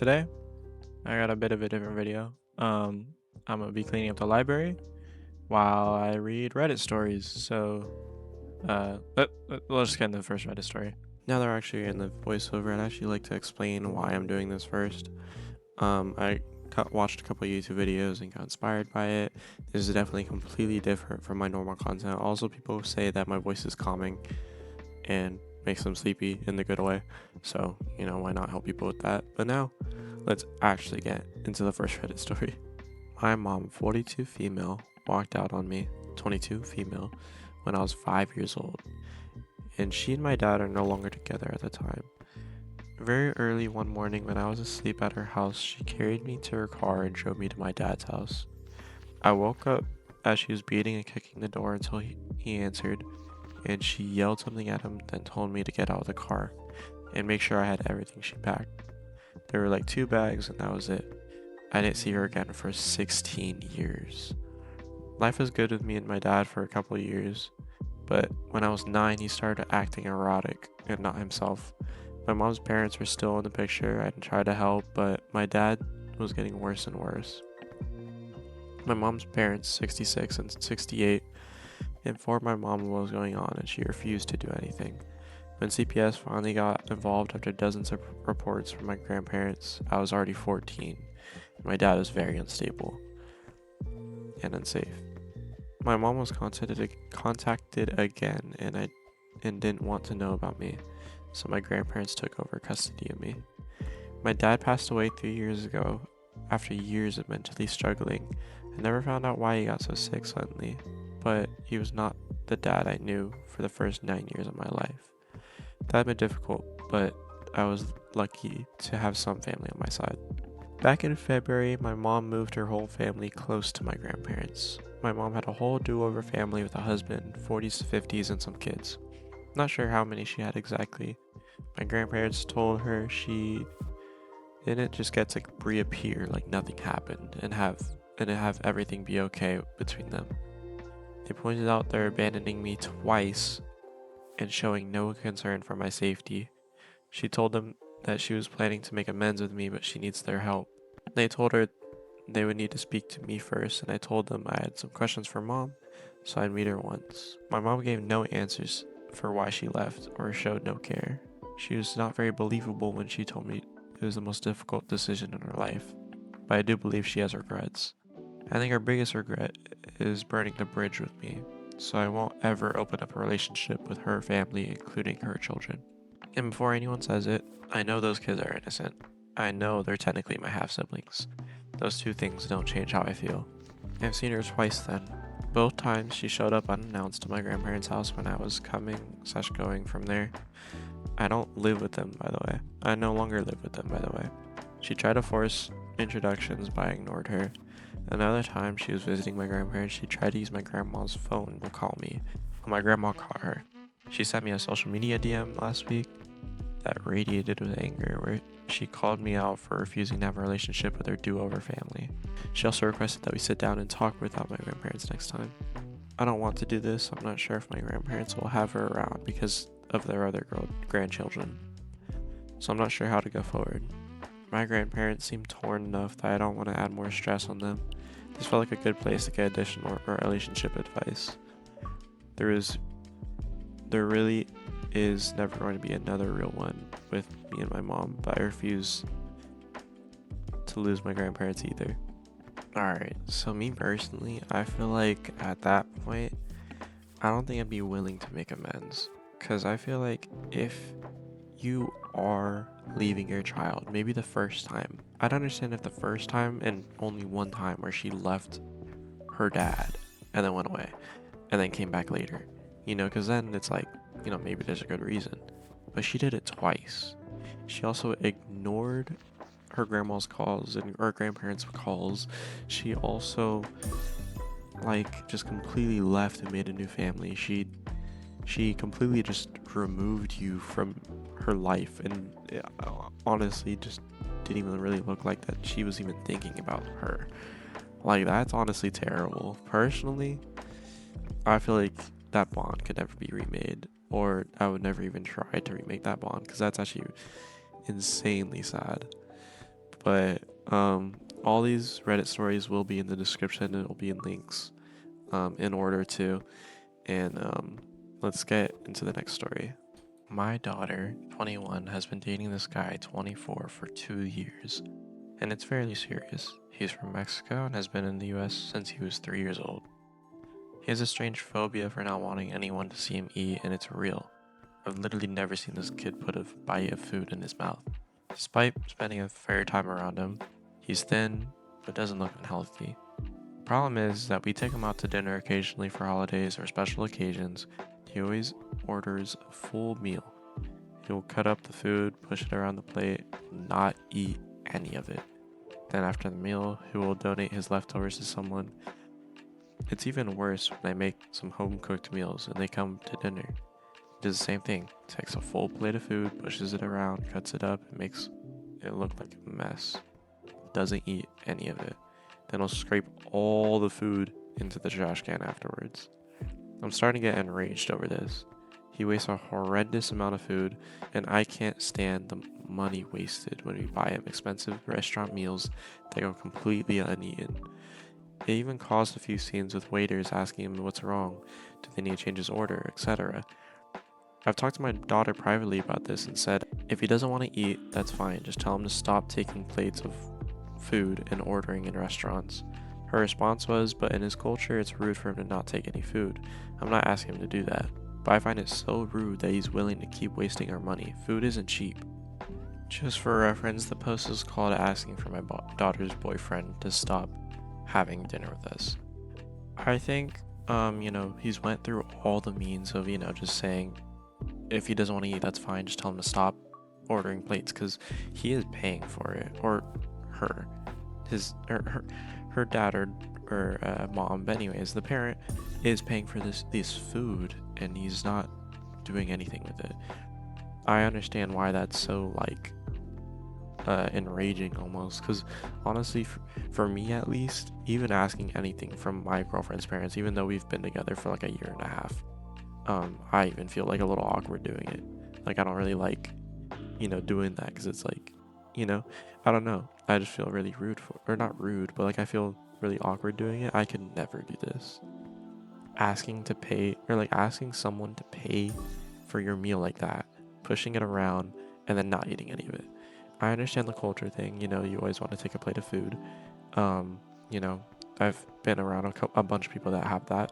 Today, I got a bit of a different video. I'm gonna be cleaning up the library while I read Reddit stories. Let's just get into the first Reddit story. Now they're actually in the voiceover, I'd actually like to explain why I'm doing this first. Watched a couple of YouTube videos and got inspired by it. This is definitely completely different from my normal content. Also, people say that my voice is calming and makes them sleepy in the good way. So, why not help people with that? But now, let's actually get into the first Reddit story. My mom, 42 female, walked out on me, 22 female, when I was 5 years old. And she and my dad are no longer together at the time. Very early one morning when I was asleep at her house, she carried me to her car and drove me to my dad's house. I woke up as she was beating and kicking the door until he answered, and she yelled something at him, then told me to get out of the car and make sure I had everything she packed. There were like 2 bags and that was it. I didn't see her again for 16 years. Life was good with me and my dad for a couple of years, but when I was 9, he started acting erratic and not himself. My mom's parents were still in the picture. I tried to help, but my dad was getting worse and worse. My mom's parents, 66 and 68, informed my mom what was going on and she refused to do anything. When CPS finally got involved after dozens of reports from my grandparents, I was already 14. My dad was very unstable and unsafe. My mom was contacted again and didn't want to know about me, so my grandparents took over custody of me. My dad passed away 3 years ago after years of mentally struggling. I never found out why he got so sick suddenly, but he was not the dad I knew for the first 9 years of my life. That had been difficult, but I was lucky to have some family on my side. Back in February, my mom moved her whole family close to my grandparents. My mom had a whole do-over family with a husband, 40s, 50s, and some kids. Not sure how many she had exactly. My grandparents told her she didn't just get to reappear like nothing happened and have everything be okay between them. They pointed out they're abandoning me twice and showing no concern for my safety. She told them that she was planning to make amends with me, but she needs their help. They told her they would need to speak to me first, and I told them I had some questions for mom, so I'd meet her once. My mom gave no answers for why she left or showed no care. She was not very believable when she told me it was the most difficult decision in her life, but I do believe she has regrets. I think her biggest regret is burning the bridge with me, so I won't ever open up a relationship with her family, including her children. And before anyone says it, I know those kids are innocent. I know they're technically my half-siblings. Those two things don't change how I feel. I've seen her twice then. Both times she showed up unannounced to my grandparents' house when I was coming/going from there. I don't live with them, by the way. I no longer live with them, by the way. She tried to force introductions, but I ignored her. Another time she was visiting my grandparents, she tried to use my grandma's phone to call me, but my grandma caught her. She sent me a social media DM last week that radiated with anger, where she called me out for refusing to have a relationship with her do-over family. She also requested that we sit down and talk without my grandparents next time. I don't want to do this. I'm not sure if my grandparents will have her around because of their other grandchildren, so I'm not sure how to go forward. My grandparents seem torn enough that I don't want to add more stress on them. This felt like a good place to get additional relationship advice. There really is never going to be another real one with me and my mom, but I refuse to lose my grandparents either. Alright, so me personally, I feel like at that point, I don't think I'd be willing to make amends. Because I feel like if you are leaving your child, maybe the first time, I'd understand if the first time and only one time where she left her dad and then went away and then came back later, because then it's like, maybe there's a good reason. But she did it twice. She also ignored her grandma's calls and her grandparents' calls. She also just completely left and made a new family. She completely just removed you from her life, and honestly just didn't even really look like that she was even thinking about her. That's honestly terrible. Personally, I feel like that bond could never be remade, or I would never even try to remake that bond, because that's actually insanely sad. But all these Reddit stories will be in the description and it'll be in links in order to. And let's get into the next story. My daughter, 21, has been dating this guy, 24, for 2 years, and it's fairly serious. He's from Mexico and has been in the US since he was 3 years old. He has a strange phobia for not wanting anyone to see him eat, and it's real. I've literally never seen this kid put a bite of food in his mouth. Despite spending a fair time around him, he's thin, but doesn't look unhealthy. The problem is that we take him out to dinner occasionally for holidays or special occasions. He always orders a full meal. He'll cut up the food, push it around the plate, not eat any of it. Then after the meal, he will donate his leftovers to someone. It's even worse when I make some home-cooked meals and they come to dinner. He does the same thing. Takes a full plate of food, pushes it around, cuts it up, and makes it look like a mess. Doesn't eat any of it. Then he'll scrape all the food into the trash can afterwards. I'm starting to get enraged over this. He wastes a horrendous amount of food, and I can't stand the money wasted when we buy him expensive restaurant meals that go completely uneaten. It even caused a few scenes with waiters asking him what's wrong, do they need to change his order, etc. I've talked to my daughter privately about this and said, if he doesn't want to eat, that's fine, just tell him to stop taking plates of food and ordering in restaurants. Her response was, but in his culture, it's rude for him to not take any food. I'm not asking him to do that, but I find it so rude that he's willing to keep wasting our money. Food isn't cheap. Just for reference, the post is called asking for my daughter's boyfriend to stop having dinner with us. I think, he's went through all the means of, just saying, if he doesn't want to eat, that's fine, just tell him to stop ordering plates, because he is paying for it, or her. Her dad or mom, but anyways, the parent is paying for this food and he's not doing anything with it. I understand why that's so enraging almost, because honestly, for me at least, even asking anything from my girlfriend's parents, even though we've been together for like a year and a half, I even feel like a little awkward doing it. Like I don't really like, doing that, because it's like, I don't know. I just feel really rude or not rude, but like I feel really awkward doing it. I could never do this. Asking to pay, or like asking someone to pay for your meal like that, pushing it around and then not eating any of it. I understand the culture thing, you always want to take a plate of food. I've been around a bunch of people that have that,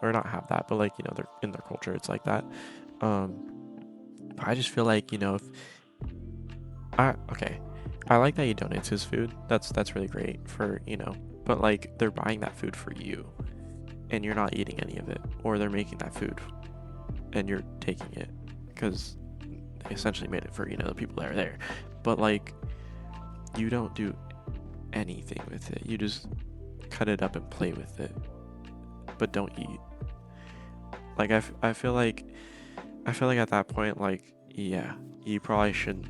or not have that, but like, they're in their culture, it's like that. But I just feel like, I like that he donates his food. That's really great for, but like they're buying that food for you and you're not eating any of it, or they're making that food and you're taking it because they essentially made it for, the people that are there. But like you don't do anything with it. You just cut it up and play with it, but don't eat. Like I feel like at that point, like, yeah, you probably shouldn't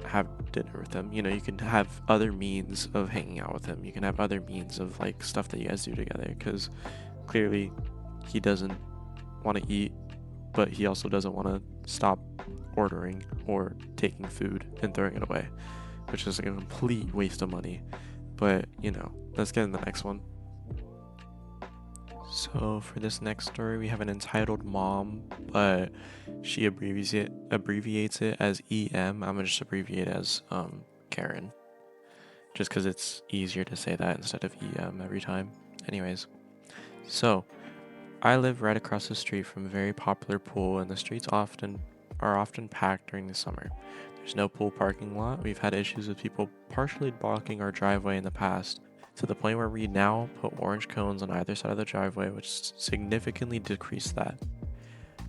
have dinner with him. You can have other means of hanging out with him. You can have other means of like stuff that you guys do together, because clearly he doesn't want to eat, but he also doesn't want to stop ordering or taking food and throwing it away, which is a complete waste of money. But let's get in the next one. So for this next story, we have an entitled mom, but she abbreviates it as EM. I'm gonna just abbreviate it as Karen, just because it's easier to say that instead of EM every time. Anyways, so I live right across the street from a very popular pool, and the streets are often packed during the summer. There's no pool parking lot. We've had issues with people partially blocking our driveway in the past, to the point where we now put orange cones on either side of the driveway, which significantly decreased that.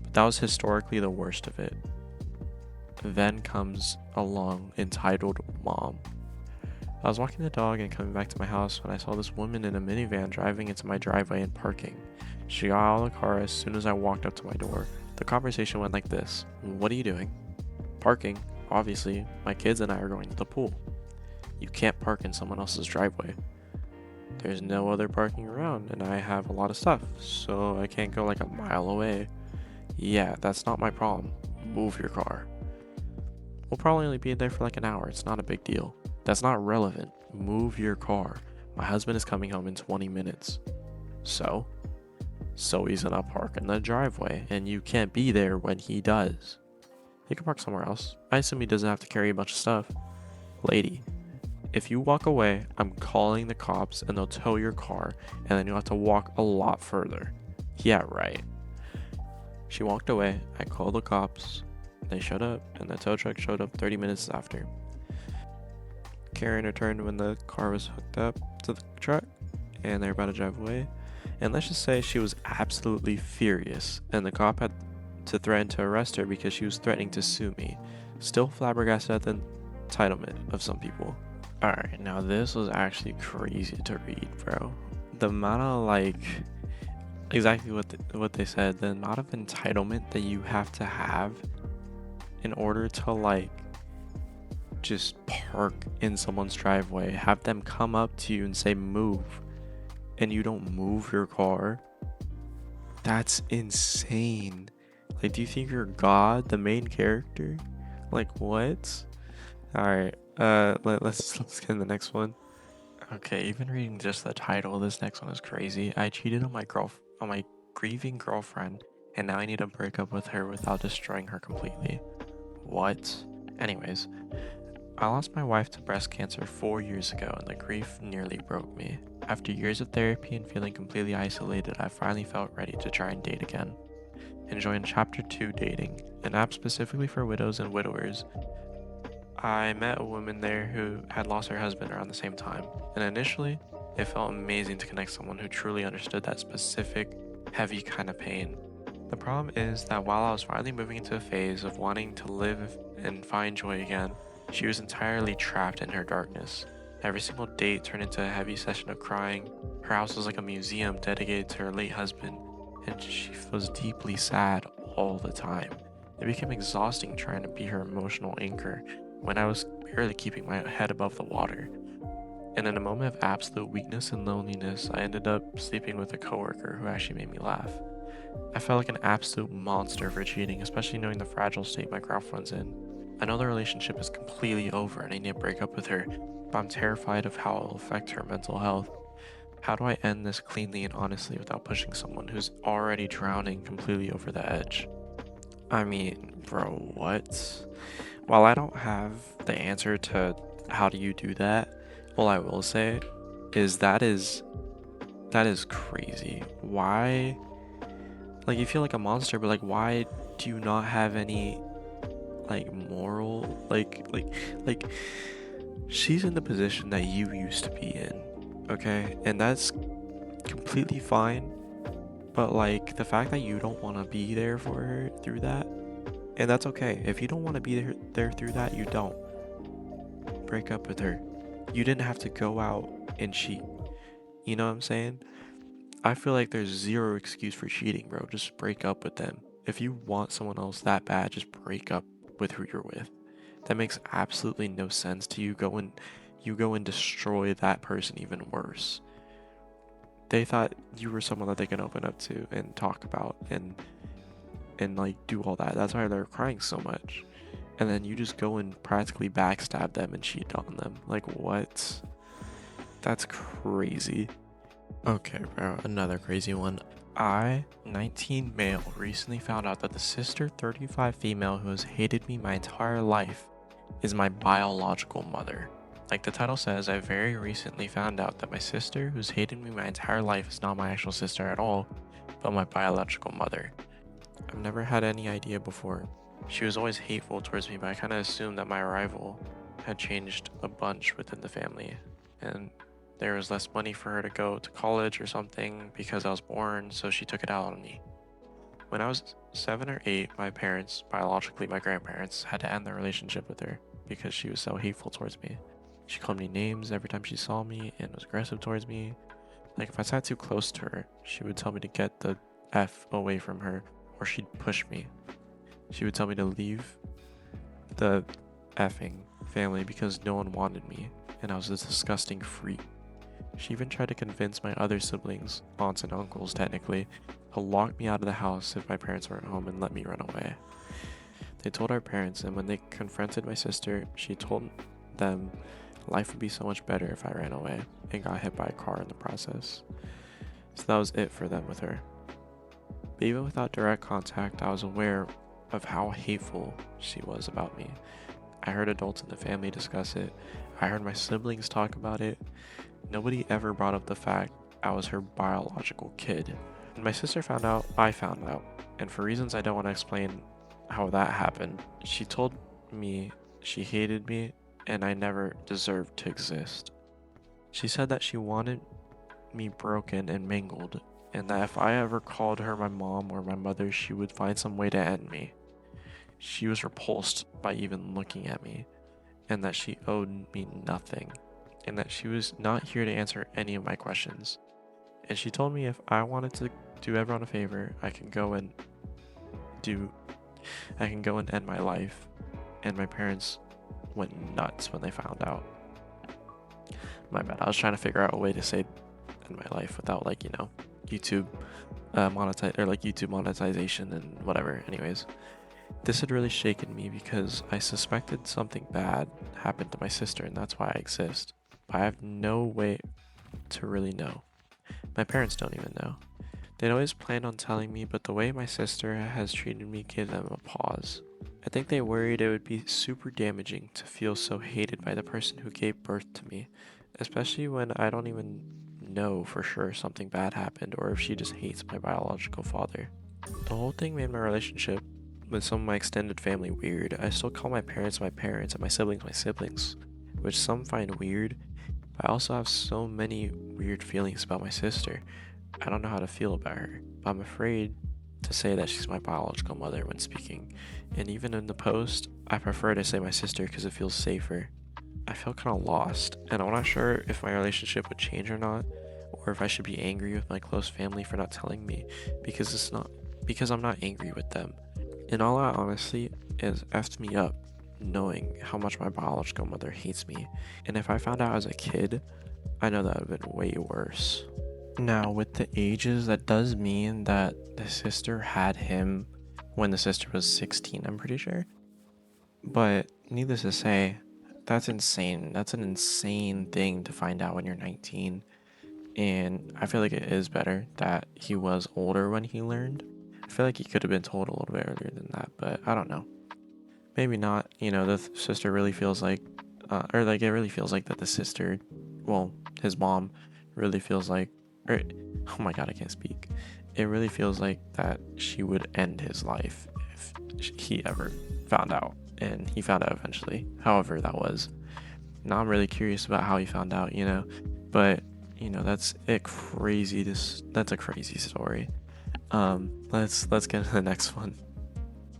But that was historically the worst of it. Then comes along entitled mom. I was walking the dog and coming back to my house when I saw this woman in a minivan driving into my driveway and parking. She got out of the car as soon as I walked up to my door. The conversation went like this: "What are you doing?" "Parking. Obviously, my kids and I are going to the pool." "You can't park in someone else's driveway." "There's no other parking around and I have a lot of stuff, so I can't go like a mile away." "Yeah, that's not my problem. Move your car." "We'll probably only be there for like an hour. It's not a big deal." That's not relevant. Move your car. My husband is coming home in 20 minutes. So he's gonna park in the driveway, and you can't be there when he does. He can park somewhere else. I assume he doesn't have to carry a bunch of stuff. Lady, if you walk away, I'm calling the cops and they'll tow your car, and then you'll have to walk a lot further. Yeah, right. She walked away. I called the cops. They showed up, and the tow truck showed up 30 minutes after. Karen returned when the car was hooked up to the truck, and they were about to drive away. And let's just say she was absolutely furious, and the cop had to threaten to arrest her because she was threatening to sue me. Still flabbergasted at the entitlement of some people. Alright, now this was actually crazy to read, bro. The amount of exactly what they said, the amount of entitlement that you have to have in order to just park in someone's driveway, have them come up to you and say move, and you don't move your car. That's insane. Do you think you're God, the main character? What? Alright, let's get in the next one. Okay, even reading just the title, this next one is crazy. I cheated on my grieving girlfriend, and now I need to break up with her without destroying her completely. What? Anyways, I lost my wife to breast cancer 4 years ago, and the grief nearly broke me. After years of therapy and feeling completely isolated, I finally felt ready to try and date again. Enjoying Chapter 2 Dating, an app specifically for widows and widowers. I met a woman there who had lost her husband around the same time, and initially, it felt amazing to connect someone who truly understood that specific, heavy kind of pain. The problem is that while I was finally moving into a phase of wanting to live and find joy again, she was entirely trapped in her darkness. Every single date turned into a heavy session of crying. Her house was like a museum dedicated to her late husband, and she was deeply sad all the time. It became exhausting trying to be her emotional anchor when I was barely keeping my head above the water. And in a moment of absolute weakness and loneliness, I ended up sleeping with a coworker who actually made me laugh. I felt like an absolute monster for cheating, especially knowing the fragile state my girlfriend's in. I know the relationship is completely over and I need to break up with her, but I'm terrified of how it will affect her mental health. How do I end this cleanly and honestly without pushing someone who's already drowning completely over the edge? I mean, bro, what? While I don't have the answer to how do you do that, all I will say is that is crazy. Why? You feel like a monster, but why do you not have any moral she's in the position that you used to be in, okay? And that's completely fine, but the fact that you don't want to be there for her through that, and that's okay. If you don't want to be there through that, you don't. Break up with her. You didn't have to go out and cheat. You know what I'm saying? I feel like there's zero excuse for cheating, bro. Just break up with them. If you want someone else that bad, just break up with who you're with. That makes absolutely no sense to you go and destroy that person even worse. They thought you were someone that they can open up to and talk about and do all that. That's why they're crying so much. And then you just go and practically backstab them and cheat on them. What? That's crazy. Okay, bro, another crazy one. I, 19 male, recently found out that the sister, 35 female, who has hated me my entire life is my biological mother. Like the title says, I very recently found out that my sister, who's hated me my entire life, is not my actual sister at all, but my biological mother. I've never had any idea before. She was always hateful towards me, but I kind of assumed that my arrival had changed a bunch within the family, and there was less money for her to go to college or something because I was born, so she took it out on me. When I was 7 or 8, my parents, biologically my grandparents, had to end their relationship with her because she was so hateful towards me. She called me names every time she saw me and was aggressive towards me. If I sat too close to her, she would tell me to get the F away from her, or she'd push me. She would tell me to leave the effing family because no one wanted me, and I was a disgusting freak. She even tried to convince my other siblings, aunts and uncles technically, to lock me out of the house if my parents weren't home and let me run away. They told our parents, and when they confronted my sister, she told them, Life would be so much better if I ran away and got hit by a car in the process. So that was it for them with her. But even without direct contact, I was aware of how hateful she was about me. I heard adults in the family discuss it. I heard my siblings talk about it. Nobody ever brought up the fact I was her biological kid. When my sister found out, I found out. And for reasons I don't want to explain how that happened, she told me she hated me and I never deserved to exist. She said that she wanted me broken and mangled, and that if I ever called her my mom or my mother, she would find some way to end me. She was repulsed by even looking at me, and that she owed me nothing, and that she was not here to answer any of my questions. And she told me if I wanted to do everyone a favor, I can go and end my life. And my parents went nuts when they found out. My bad. I was trying to figure out a way to say end my life without YouTube YouTube monetization and whatever. Anyways, this had really shaken me because I suspected something bad happened to my sister, and that's why I exist. But I have no way to really know. My parents don't even know. They'd always planned on telling me, but the way my sister has treated me gave them a pause. I think they worried it would be super damaging to feel so hated by the person who gave birth to me, especially when I don't even know for sure something bad happened or if she just hates my biological father. The whole thing made my relationship with some of my extended family weird. I still call my parents and my siblings, which some find weird, but I also have so many weird feelings about my sister. I don't know how to feel about her. I'm afraid to say that she's my biological mother when speaking, and even in the post, I prefer to say my sister because it feels safer. I feel kind of lost, and I'm not sure if my relationship would change or not, or if I should be angry with my close family for not telling me, because I'm not angry with them. And all that honestly is effed me up knowing how much my biological mother hates me, and if I found out as a kid, I know that would have been way worse. Now, with the ages, that does mean that the sister had him when the sister was 16, I'm pretty sure. But needless to say, that's insane. That's an insane thing to find out when you're 19. And I feel like it is better that he was older when he learned. I feel like he could have been told a little bit earlier than that, but I don't know. Maybe not. The sister really feels like, it really feels like that the sister, his mom really feels like, oh my god, I can't speak. It really feels like that she would end his life if he ever found out, and he found out eventually, however that was. Now I'm really curious about how he found out, but that's a crazy story. Let's get into the next one.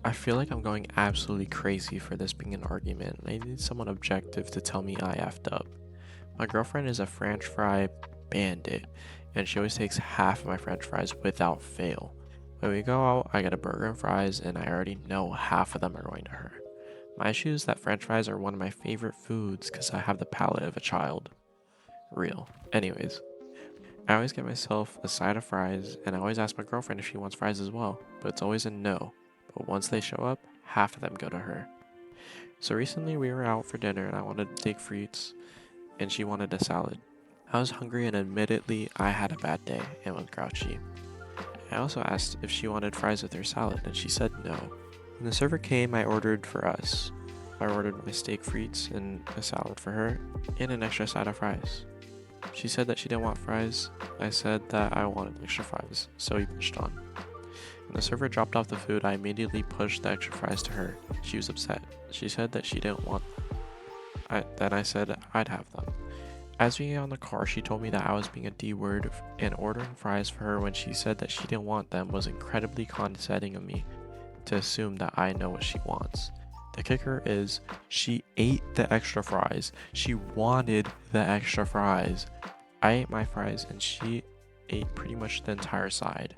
I feel like I'm going absolutely crazy for this being an argument. I need someone objective to tell me I effed up. My girlfriend is a French fry bandit, and she always takes half of my French fries without fail. When we go out, I get a burger and fries, and I already know half of them are going to her. My issue is that French fries are one of my favorite foods because I have the palate of a child. Real. Anyways, I always get myself a side of fries, and I always ask my girlfriend if she wants fries as well, but it's always a no. But once they show up, half of them go to her. So recently we were out for dinner, and I wanted steak frites, and she wanted a salad. I was hungry, and admittedly, I had a bad day and was grouchy. I also asked if she wanted fries with her salad, and she said no. When the server came, I ordered for us. I ordered my steak frites and a salad for her, and an extra side of fries. She said that she didn't want fries. I said that I wanted extra fries, so we pushed on. When the server dropped off the food, I immediately pushed the extra fries to her. She was upset. She said that she didn't want them. Then I said I'd have them. As we got on the car, she told me that I was being a D-word and ordering fries for her when she said that she didn't want them was incredibly condescending of me to assume that I know what she wants. The kicker is she ate the extra fries. She wanted the extra fries. I ate my fries and she ate pretty much the entire side,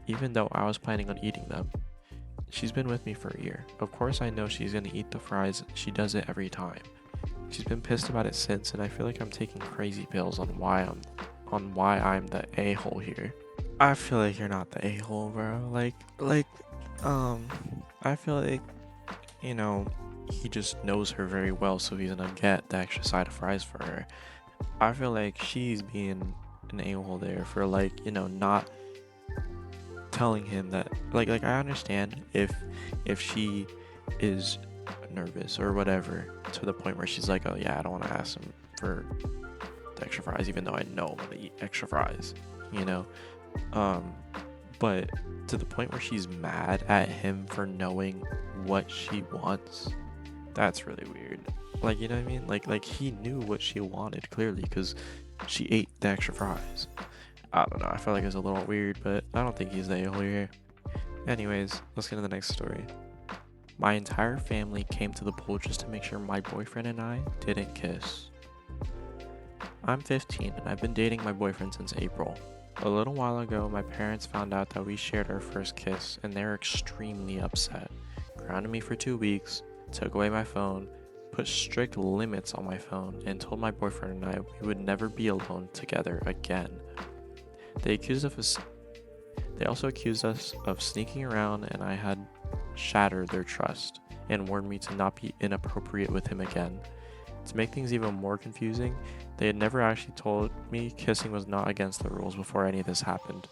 even though I was planning on eating them. She's been with me for a year. Of course I know she's gonna eat the fries. She does it every time. She's been pissed about it since, and I feel like I'm taking crazy pills on why I'm the a-hole here. I feel like you're not the a-hole, bro. I feel like, he just knows her very well, so he's gonna get the extra side of fries for her. I feel like she's being an a-hole there for, like, not telling him that, like I understand if she is nervous or whatever to the point where she's like, oh yeah, I don't want to ask him for the extra fries even though I know I'm gonna eat extra fries, you know. But to the point where she's mad at him for knowing what she wants, that's really weird. Like, you know what I mean? Like he knew what she wanted clearly because she ate the extra fries. I don't know. I feel like it's a little weird, but I don't think he's the a-hole here. Anyways, let's get to the next story. My entire family came to the pool just to make sure my boyfriend and I didn't kiss. I'm 15 and I've been dating my boyfriend since April. A little while ago, my parents found out that we shared our first kiss and they're extremely upset. Grounded me for 2 weeks, took away my phone, put strict limits on my phone, and told my boyfriend and I we would never be alone together again. They also accused us of sneaking around, and I had shattered their trust and warned me to not be inappropriate with him again. To make things even more confusing, they had never actually told me kissing was not against the rules before any of this happened.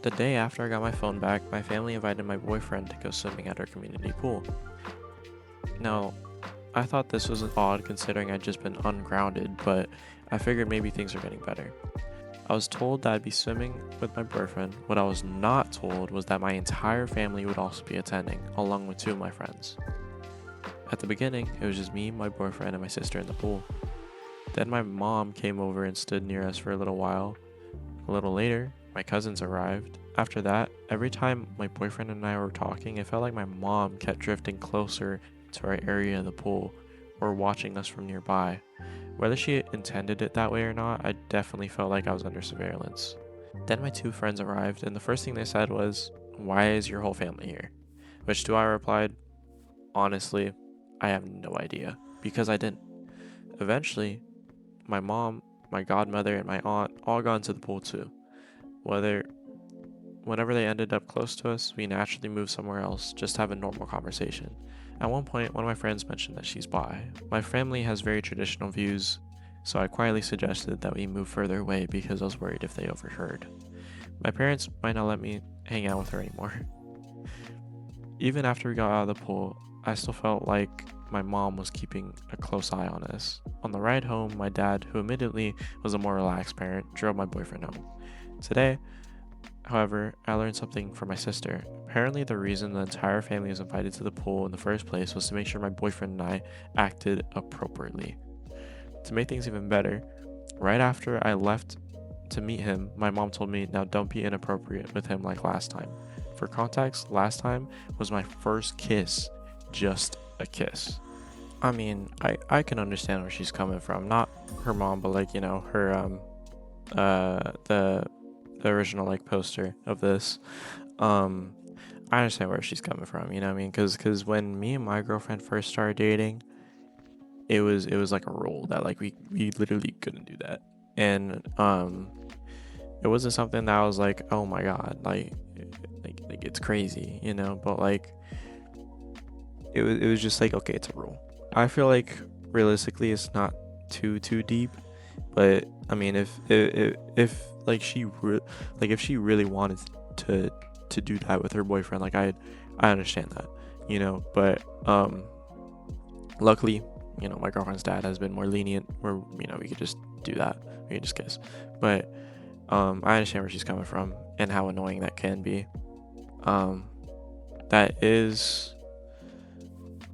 The day after I got my phone back, my family invited my boyfriend to go swimming at our community pool. Now, I thought this was odd considering I'd just been ungrounded, but I figured maybe things are getting better. I was told that I'd be swimming with my boyfriend. What I was not told was that my entire family would also be attending, along with 2 of my friends. At the beginning, it was just me, my boyfriend, and my sister in the pool. Then my mom came over and stood near us for a little while. A little later, my cousins arrived. After that, every time my boyfriend and I were talking, it felt like my mom kept drifting closer to our area of the pool or watching us from nearby. Whether she intended it that way or not, I definitely felt like I was under surveillance. Then my 2 friends arrived, and the first thing they said was, "Why is your whole family here?" Which to I replied, "Honestly, I have no idea," because I didn't. Eventually, my mom, my godmother, and my aunt all got into the pool too. Whenever they ended up close to us, we naturally moved somewhere else just to have a normal conversation. At one point, one of my friends mentioned that she's bi. My family has very traditional views, so I quietly suggested that we move further away because I was worried if they overheard. My parents might not let me hang out with her anymore. Even after we got out of the pool, I still felt like my mom was keeping a close eye on us. On the ride home, my dad, who admittedly was a more relaxed parent, drove my boyfriend home. Today, however, I learned something from my sister. Apparently, the reason the entire family was invited to the pool in the first place was to make sure my boyfriend and I acted appropriately. To make things even better, right after I left to meet him, my mom told me, "Now don't be inappropriate with him like last time." For context, last time was my first kiss, just a kiss. I mean, I can understand where she's coming from. Not her mom, but like, her the original like poster of this. I understand where she's coming from, you know what I mean? Cause when me and my girlfriend first started dating, it was like a rule that like we literally couldn't do that. And it wasn't something that I was like, oh my god, like it's crazy, but like it was just like, okay, it's a rule. I feel like realistically it's not too deep, but I mean if like if she really wanted to do that with her boyfriend, like I understand that, but luckily, my girlfriend's dad has been more lenient where we could just do that, we could just kiss. But I understand where she's coming from and how annoying that can be. That is,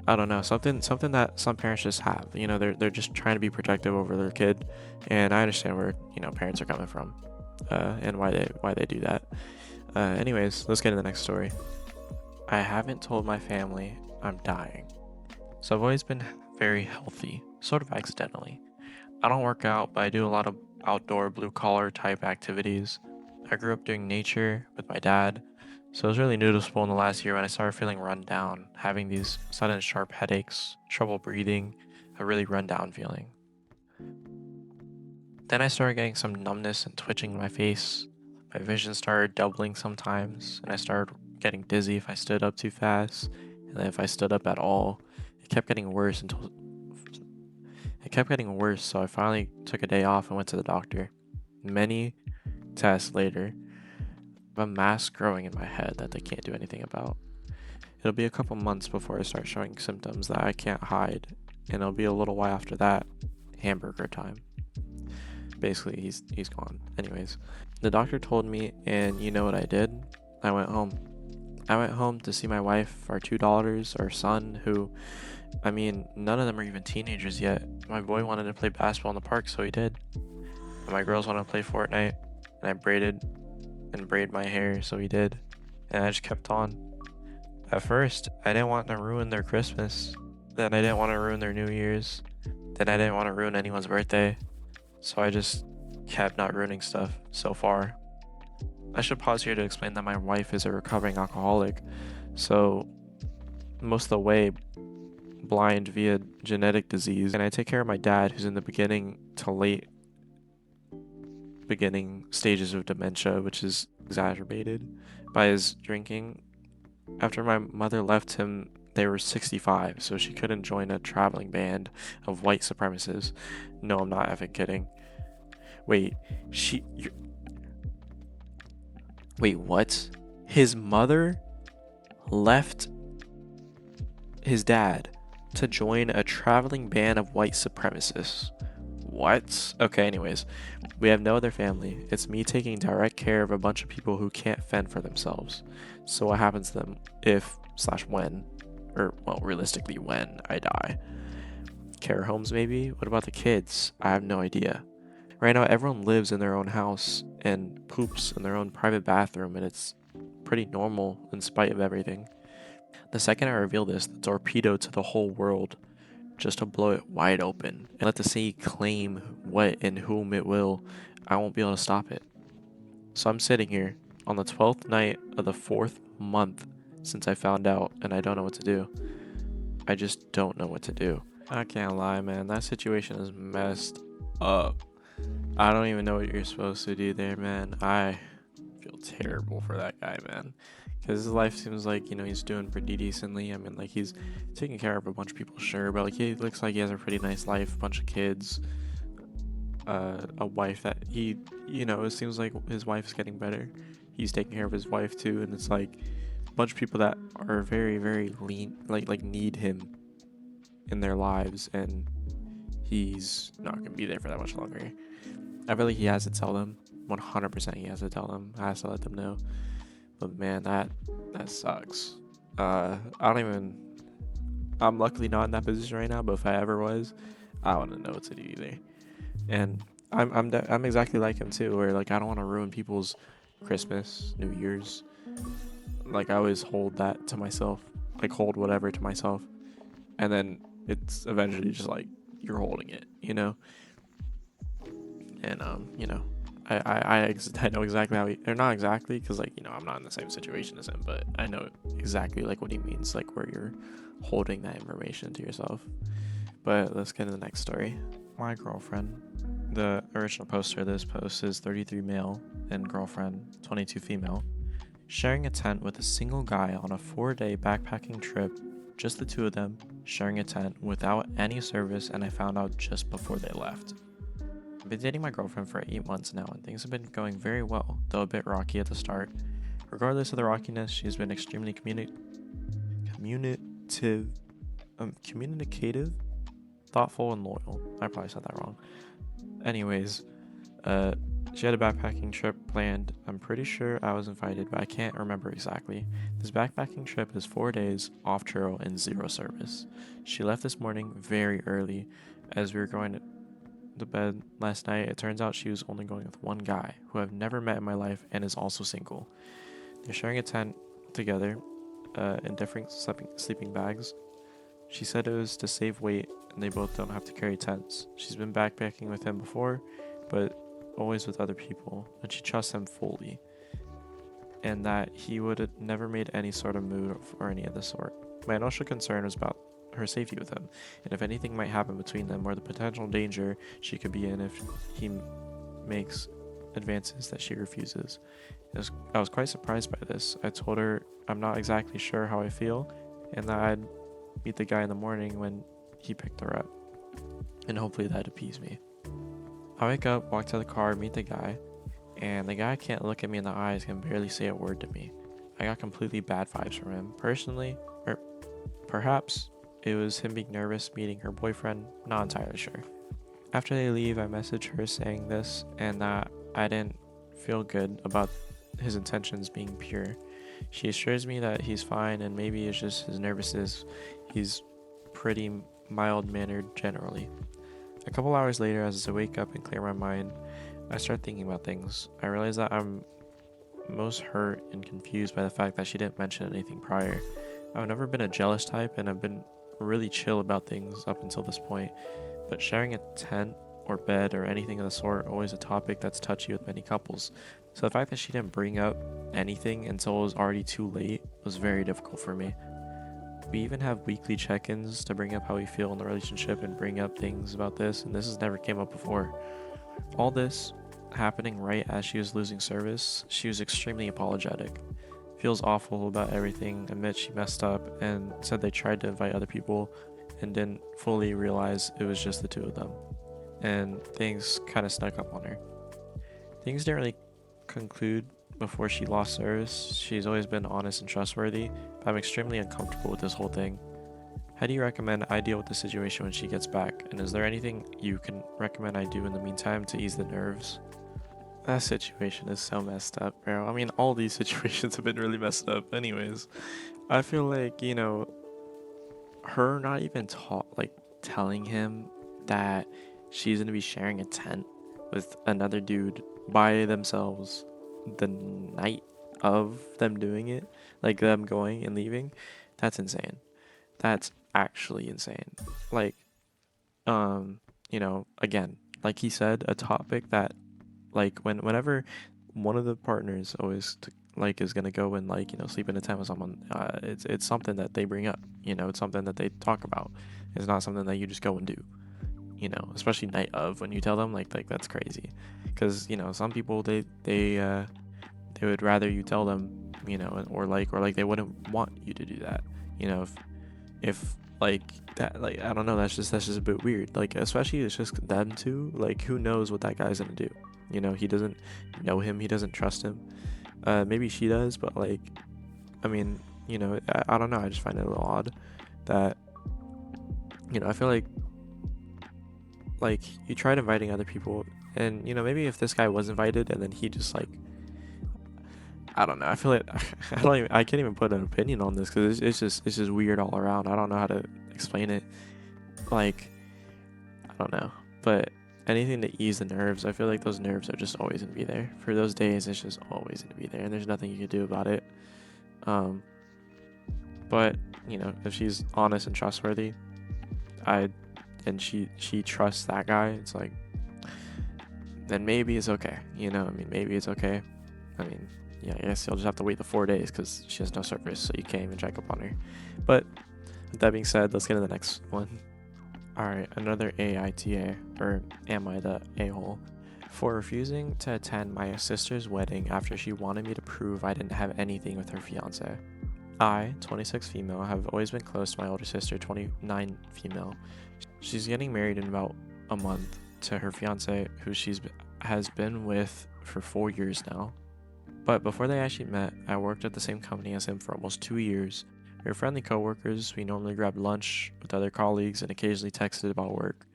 I don't know, something that some parents just have. They're just trying to be protective over their kid, and I understand where parents are coming from, and why they do that. Anyways, let's get to the next story. I haven't told my family I'm dying. So I've always been very healthy, sort of accidentally. I don't work out, but I do a lot of outdoor blue collar type activities. I grew up doing nature with my dad, so it was really noticeable in the last year when I started feeling run down, having these sudden sharp headaches, trouble breathing, a really run down feeling. Then I started getting some numbness and twitching in my face. My vision started doubling sometimes, and I started getting dizzy if I stood up too fast, and then if I stood up at all, It kept getting worse so I finally took a day off and went to the doctor. Many tests later, I have a mass growing in my head that they can't do anything about. It'll be a couple months before I start showing symptoms that I can't hide, and it'll be a little while after that, hamburger time. Basically, he's gone. Anyways, the doctor told me, and you know what I did? I went home. I went home to see my wife, our 2 daughters, our son, who, I mean, none of them are even teenagers yet. My boy wanted to play basketball in the park, so he did. And my girls wanted to play Fortnite, and I braid my hair, so he did. And I just kept on. At first, I didn't want to ruin their Christmas. Then I didn't want to ruin their New Year's. Then I didn't want to ruin anyone's birthday. So I just kept not ruining stuff so far. I should pause here to explain that my wife is a recovering alcoholic. So most of the way blind via genetic disease. And I take care of my dad, who's in the beginning to late beginning stages of dementia, which is exacerbated by his drinking. After my mother left him, they were 65, so she couldn't join a traveling band of white supremacists. No, I'm not effing kidding. Wait, wait, what? His mother left his dad to join a traveling band of white supremacists. What? Okay, anyways, we have no other family. It's me taking direct care of a bunch of people who can't fend for themselves. So what happens to them if/when, or well, realistically when I die? Care homes maybe? What about the kids? I have no idea. Right now everyone lives in their own house and poops in their own private bathroom, and it's pretty normal in spite of everything. The second I reveal this, the torpedo to the whole world, just to blow it wide open and let the sea claim what and whom it will, I won't be able to stop it. So I'm sitting here on the 12th night of the 4th month since I found out, and I don't know what to do. I just don't know what to do. I can't lie, man. That situation is messed up. I don't even know what you're supposed to do there, man. I feel terrible for that guy, man. Because his life seems like, he's doing pretty decently. I mean, like, he's taking care of a bunch of people, sure. But, like, he looks like he has a pretty nice life, a bunch of kids, a wife that it seems like his wife is getting better. He's taking care of his wife, too. And it's, like, a bunch of people that are very, very lean, like need him in their lives. And he's not going to be there for that much longer. I feel like he has to tell them. 100% he has to tell them. Has to let them know. But man, that sucks. I'm luckily not in that position right now, but if I ever was, I wouldn't know what to do either. And I'm exactly like him too, where like I don't want to ruin people's Christmas, New Year's. Like I always hold that to myself, like hold whatever to myself, and then it's eventually just like you're holding it, And I know exactly how or not exactly, because like I'm not in the same situation as him, but I know exactly like what he means, like where you're holding that information to yourself. But let's get to the next story. My girlfriend, the original poster of this post is 33 male and girlfriend 22 female, sharing a tent with a single guy on a 4-day backpacking trip, just the two of them sharing a tent without any service, and I found out just before they left. I've been dating my girlfriend for 8 months now, and things have been going very well, though a bit rocky at the start. Regardless of the rockiness, she's been extremely communicative, thoughtful, and loyal. I probably said that wrong. Anyways, she had a backpacking trip planned. I'm pretty sure I was invited, but I can't remember exactly. This backpacking trip is 4 days, off trail, and zero service. She left this morning very early. As we were going to bed last night, it turns out she was only going with one guy who I've never met in my life and is also single. They're sharing a tent together in different sleeping bags. She said it was to save weight and they both don't have to carry tents. She's been backpacking with him before, but always with other people, and she trusts him fully, and that he would have never made any sort of move or any of the sort. My initial concern was about her safety with him, and if anything might happen between them, or the potential danger she could be in if he makes advances that she refuses. I was quite surprised by this. I told her I'm not exactly sure how I feel, and that I'd meet the guy in the morning when he picked her up, and hopefully that'd appease me. I wake up, walk to the car, meet the guy, and the guy can't look at me in the eyes, can barely say a word to me. I got completely bad vibes from him. Personally, or perhaps it was him being nervous meeting her boyfriend, not entirely sure. After they leave, I message her saying this and that I didn't feel good about his intentions being pure. She assures me that he's fine and maybe it's just his nervousness. He's pretty mild-mannered generally. A couple hours later, as I wake up and clear my mind, I start thinking about things. I realize that I'm most hurt and confused by the fact that she didn't mention anything prior. I've never been a jealous type and I've been really chill about things up until this point, but sharing a tent or bed or anything of the sort always a topic that's touchy with many couples. So the fact that she didn't bring up anything until it was already too late was very difficult for me. We even have weekly check-ins to bring up how we feel in the relationship and bring up things about this, and this has never came up before. All this happening right as she was losing service. She was extremely apologetic. Feels awful about everything, admits she messed up, and said they tried to invite other people and didn't fully realize it was just the two of them. And things kind of snuck up on her. Things didn't really conclude before she lost service. She's always been honest and trustworthy, but I'm extremely uncomfortable with this whole thing. How do you recommend I deal with the situation when she gets back? And is there anything you can recommend I do in the meantime to ease the nerves? That situation is so messed up, bro. I mean, all these situations have been really messed up anyways. I feel like, her not even telling him that she's gonna be sharing a tent with another dude by themselves the night of them doing it, like them going and leaving, that's insane. That's actually insane. Again, like he said, a topic that whenever one of the partners always is gonna go and sleep in a tent with someone, it's something that they bring up. It's something that they talk about. It's not something that you just go and do. Especially night of, when you tell them like that's crazy, because some people they would rather you tell them, or they wouldn't want you to do that. If that, I don't know, that's just a bit weird, especially it's just them two. Who knows what that guy's gonna do? He doesn't know him, he doesn't trust him. Maybe she does, but I mean, I don't know, I just find it a little odd that I feel like you tried inviting other people, and maybe if this guy was invited and then he just I don't know, I feel like I can't even put an opinion on this, because it's just weird all around. I don't know how to explain it. I don't know, but anything to ease the nerves. I feel like those nerves are just always gonna be there for those days. It's just always gonna be there, and there's nothing you can do about it. But if she's honest and trustworthy, and she trusts that guy, it's then maybe it's okay. Maybe it's okay. Yeah, I guess you'll just have to wait the 4 days because she has no service, so you can't even check up on her. But with that being said, let's get to the next one. Alright, another AITA, or am I the a-hole? For refusing to attend my sister's wedding after she wanted me to prove I didn't have anything with her fiance. I, 26 female, have always been close to my older sister, 29 female. She's getting married in about a month to her fiance, who has been with for 4 years now. But before they actually met, I worked at the same company as him for almost 2 years. We were friendly coworkers. We normally grabbed lunch with other colleagues and occasionally texted about work.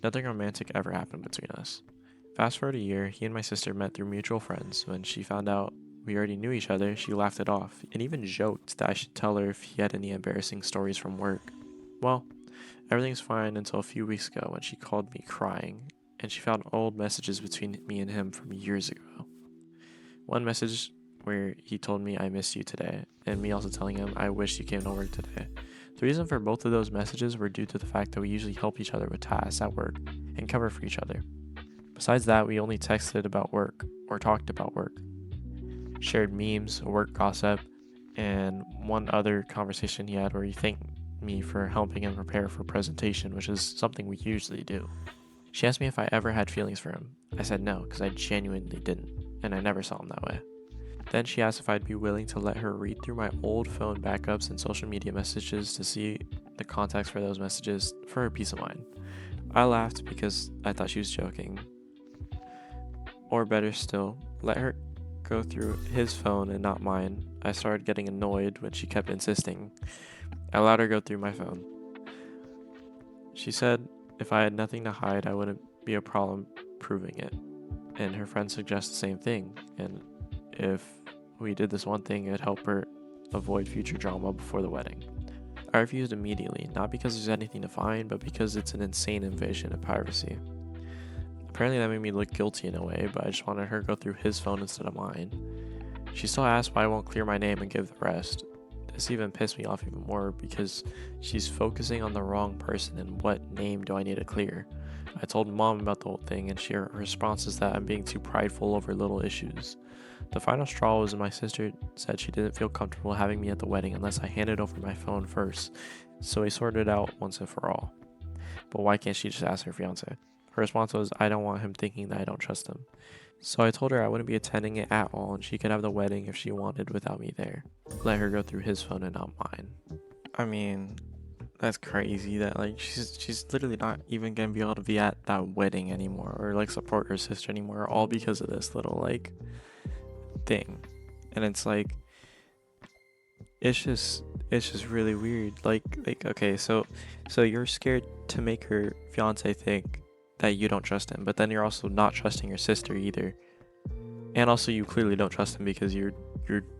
Nothing romantic ever happened between us. Fast forward a year, he and my sister met through mutual friends. When she found out we already knew each other, she laughed it off and even joked that I should tell her if he had any embarrassing stories from work. Well, everything's fine until a few weeks ago when she called me crying, and she found old messages between me and him from years ago. One message where he told me I miss you today, and me also telling him I wish you came to work today. The reason for both of those messages were due to the fact that we usually help each other with tasks at work and cover for each other. Besides that, we only texted about work or talked about work, shared memes, work gossip, and one other conversation he had where he thanked me for helping him prepare for a presentation, which is something we usually do. She asked me if I ever had feelings for him. I said no, because I genuinely didn't, and I never saw him that way. Then she asked if I'd be willing to let her read through my old phone backups and social media messages to see the context for those messages for her peace of mind. I laughed because I thought she was joking. Or better still, let her go through his phone and not mine. I started getting annoyed when she kept insisting. I let her go through my phone. She said if I had nothing to hide, I wouldn't be a problem proving it. And her friends suggest the same thing. And if we did this one thing, it'd help her avoid future drama before the wedding. I refused immediately, not because there's anything to find, but because it's an insane invasion of privacy. Apparently that made me look guilty in a way, but I just wanted her to go through his phone instead of mine. She still asked why I won't clear my name and give the rest. This even pissed me off even more because she's focusing on the wrong person and what name do I need to clear. I told mom about the whole thing and her response is that I'm being too prideful over little issues. The final straw was when my sister said she didn't feel comfortable having me at the wedding unless I handed over my phone first, so we sorted it out once and for all. But why can't she just ask her fiance? Her response was, I don't want him thinking that I don't trust him. So I told her I wouldn't be attending it at all and she could have the wedding if she wanted without me there. Let her go through his phone and not mine. I mean, that's crazy that like she's literally not even gonna be able to be at that wedding anymore or like support her sister anymore, all because of this little like thing. And it's like it's just really weird. Like okay, so you're scared to make her fiance think that you don't trust him, but then you're also not trusting your sister either. And also you clearly don't trust him because you're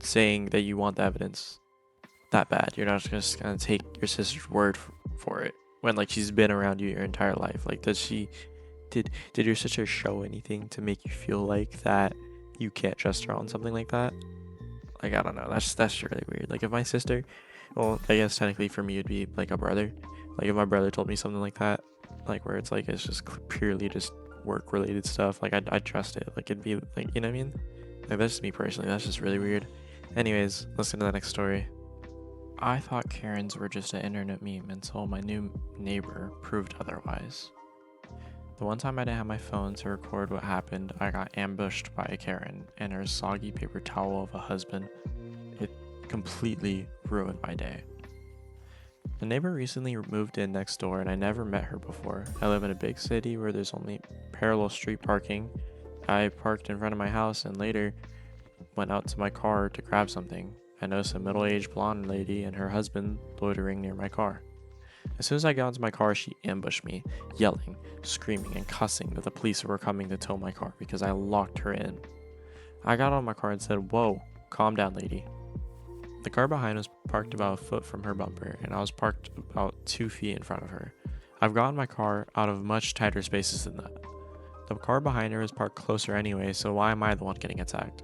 saying that you want the evidence that bad. You're not just gonna take your sister's word for it when like she's been around you your entire life. Like did your sister show anything to make you feel like that you can't trust her on something like that? Like I don't know, that's really weird. Like if my sister, well I guess technically for me it'd be like a brother, like if my brother told me something like that, like where it's like it's just purely just work related stuff, like I'd trust it. Like it'd be like, you know what I mean? Like that's just me personally, that's just really weird. Anyways, let's get to the next story. I thought Karens were just an internet meme until my new neighbor proved otherwise. The one time I didn't have my phone to record what happened, I got ambushed by a Karen and her soggy paper towel of a husband. It completely ruined my day. The neighbor recently moved in next door and I never met her before. I live in a big city where there's only parallel street parking. I parked in front of my house and later went out to my car to grab something. I noticed a middle-aged blonde lady and her husband loitering near my car. As soon as I got into my car, she ambushed me, yelling, screaming, and cussing that the police were coming to tow my car because I locked her in. I got out of my car and said, "Whoa, calm down, lady." The car behind was parked about a foot from her bumper, and I was parked about 2 feet in front of her. I've gotten my car out of much tighter spaces than that. The car behind her was parked closer anyway, so why am I the one getting attacked?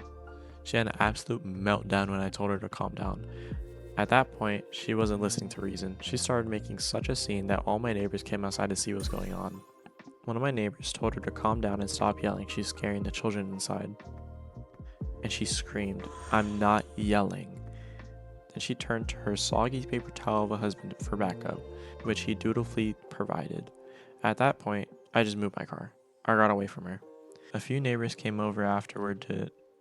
She had an absolute meltdown when I told her to calm down. At that point, she wasn't listening to reason. She started making such a scene that all my neighbors came outside to see what was going on. One of my neighbors told her to calm down and stop yelling, she's scaring the children inside. And she screamed, "I'm not yelling." Then she turned to her soggy paper towel of a husband for backup, which he dutifully provided. At that point, I just moved my car. I got away from her. A few neighbors came over afterward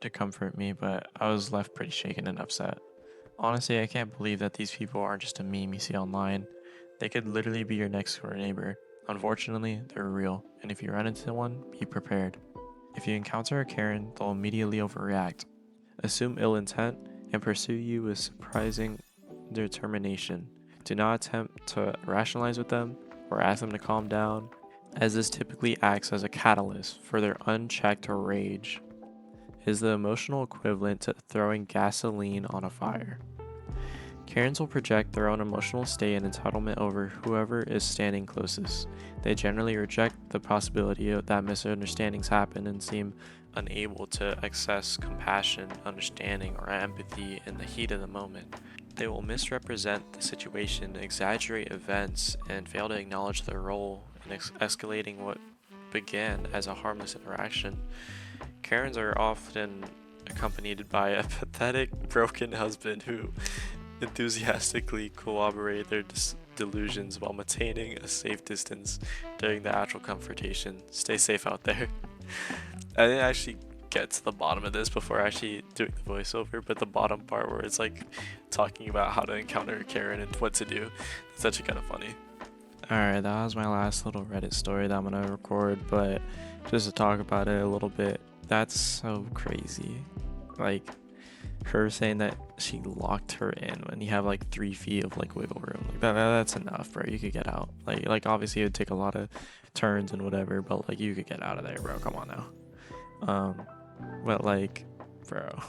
to comfort me, but I was left pretty shaken and upset. Honestly, I can't believe that these people aren't just a meme you see online. They could literally be your next door neighbor. Unfortunately, they're real, and if you run into one, be prepared. If you encounter a Karen, they'll immediately overreact, assume ill intent, and pursue you with surprising determination. Do not attempt to rationalize with them or ask them to calm down, as this typically acts as a catalyst for their unchecked rage. It is the emotional equivalent to throwing gasoline on a fire. Karens will project their own emotional state and entitlement over whoever is standing closest. They generally reject the possibility that misunderstandings happen and seem unable to access compassion, understanding, or empathy in the heat of the moment. They will misrepresent the situation, exaggerate events, and fail to acknowledge their role in escalating what began as a harmless interaction. Karens are often accompanied by a pathetic, broken husband who enthusiastically corroborate their delusions while maintaining a safe distance during the actual confrontation. Stay safe out there. I didn't actually get to the bottom of this before actually doing the voiceover, but the bottom part where it's like talking about how to encounter Karen and what to do, it's actually kind of funny. Alright, that was my last little Reddit story that I'm gonna record, but just to talk about it a little bit, that's so crazy. Like, her saying that she locked her in when you have like 3 feet of like wiggle room. Like that's enough, bro. You could get out. Like obviously it would take a lot of turns and whatever, but like you could get out of there, bro. Come on now. But like, bro,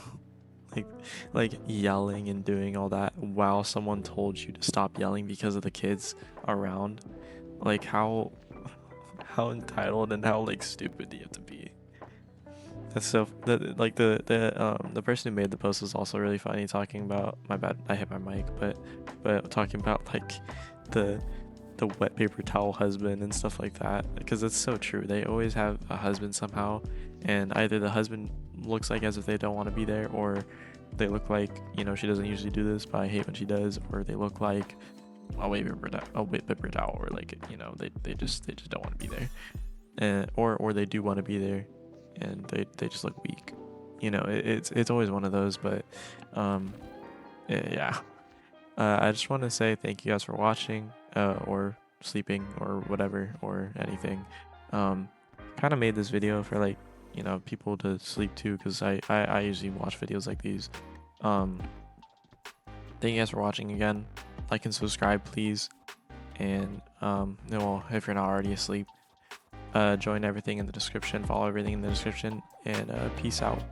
like yelling and doing all that while someone told you to stop yelling because of the kids around. Like how entitled and how like stupid do you have to be? That's so that like the person who made the post was also really funny, talking about, my bad, I hit my mic, but talking about like the wet paper towel husband and stuff like that, because it's so true. They always have a husband somehow, and either the husband looks like as if they don't want to be there, or they look like, you know, she doesn't usually do this but I hate when she does, or they look like a wet paper towel, or like, you know, they just don't want to be there, and or they do want to be there and they just look weak, you know. It's always one of those. But yeah, I just want to say thank you guys for watching, or sleeping, or whatever, or anything. Kind of made this video for, like, you know, people to sleep too, because I usually watch videos like these. Thank you guys for watching again. Like and subscribe, please. And well, if you're not already asleep, join everything in the description, follow everything in the description, and peace out.